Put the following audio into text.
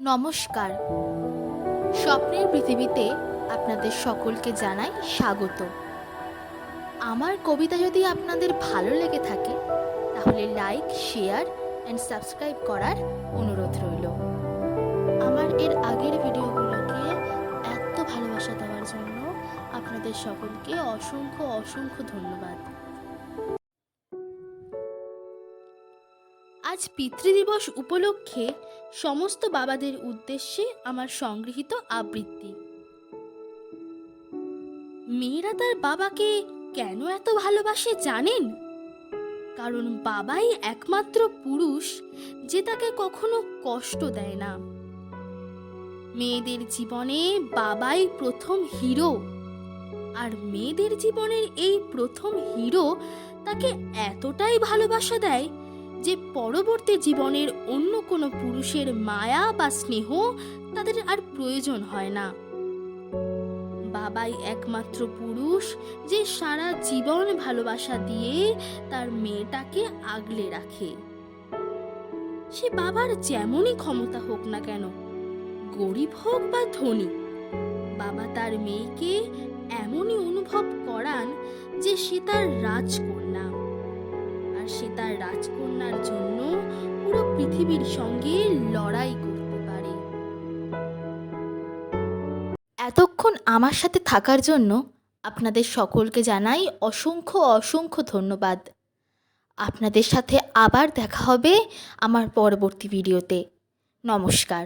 নমস্কার। স্বপ্নের পৃথিবীতে আপনাদের সকলকে জানাই স্বাগত। আমার কবিতা যদি আপনাদের ভালো লেগে থাকে তাহলে লাইক, শেয়ার অ্যান্ড সাবস্ক্রাইব করার অনুরোধ রইল। আমার এর আগের ভিডিওগুলোকে এত ভালোবাসা দেওয়ার জন্য আপনাদের সকলকে অসংখ্য অসংখ্য ধন্যবাদ। আজ পিতৃদিবস উপলক্ষে সমস্ত বাবাদের উদ্দেশ্যে আমার সংগৃহীত আবৃত্তি। মেয়েরা তার বাবাকে কেন এত ভালোবাসে জানেন? কারণ বাবাই একমাত্র পুরুষ যে তাকে কখনো কষ্ট দেয় না। মেয়েদের জীবনে বাবাই প্রথম হিরো, আর মেয়েদের জীবনের এই প্রথম হিরো তাকে এতটাই ভালোবাসা দেয় যে পরবর্তী জীবনের অন্য কোনো পুরুষের মায়া বা স্নেহ তাদের আর প্রয়োজন হয় না। বাবাই একমাত্র পুরুষ যে সারা জীবন ভালোবাসা দিয়ে তার মেয়েটাকে আগলে রাখে। সে বাবার যেমনই ক্ষমতা হোক না কেন, গরিব হোক বা ধনী, বাবা তার মেয়েকে এমনই অনুভব করান যে সে তার রাজকন্যা, আর সে তার রাজকন্যার জন্য পুরো পৃথিবীর সঙ্গে লড়াই করতে পারে। এতক্ষণ আমার সাথে থাকার জন্য আপনাদের সকলকে জানাই অসংখ্য অসংখ্য ধন্যবাদ। আপনাদের সাথে আবার দেখা হবে আমার পরবর্তী ভিডিওতে। নমস্কার।